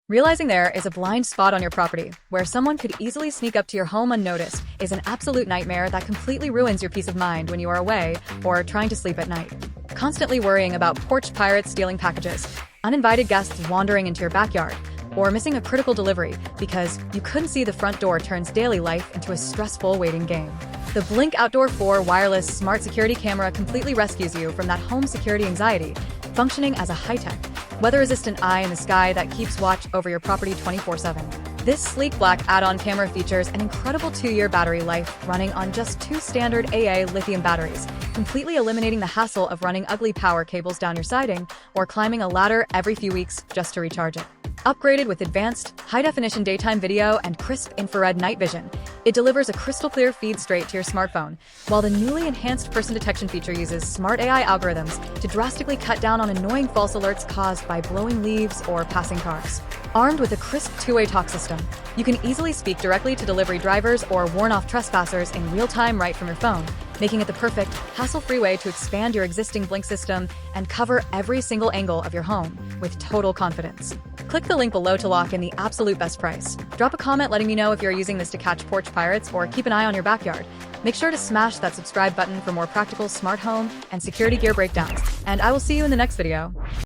Realizing there is a blind spot on your property where someone could easily sneak up to your home unnoticed is an absolute nightmare that completely ruins your peace of mind when you are away or trying to sleep at night. Constantly worrying about porch pirates stealing packages, uninvited guests wandering into your backyard, or missing a critical delivery because you couldn't see the front door turns daily life into a stressful waiting game. The Blink Outdoor 4 wireless smart security camera completely rescues you from that home security anxiety, functioning as a high-tech, weather-resistant eye in the sky that keeps watch over your property 24/7. This sleek black add-on camera features an incredible 2-year battery life running on just 2 standard AA lithium batteries, completely eliminating the hassle of running ugly power cables down your siding or climbing a ladder every few weeks just to recharge it. Upgraded with advanced, high-definition daytime video and crisp infrared night vision, it delivers a crystal-clear feed straight to your smartphone, while the newly enhanced person detection feature uses smart AI algorithms to drastically cut down on annoying false alerts caused by blowing leaves or passing cars. Armed with a crisp two-way talk system, you can easily speak directly to delivery drivers or warn off trespassers in real time right from your phone, making it the perfect, hassle-free way to expand your existing Blink system and cover every single angle of your home with total confidence. Click the link below to lock in the absolute best price. Drop a comment letting me know if you're using this to catch porch pirates or keep an eye on your backyard. Make sure to smash that subscribe button for more practical smart home and security gear breakdowns, and I will see you in the next video.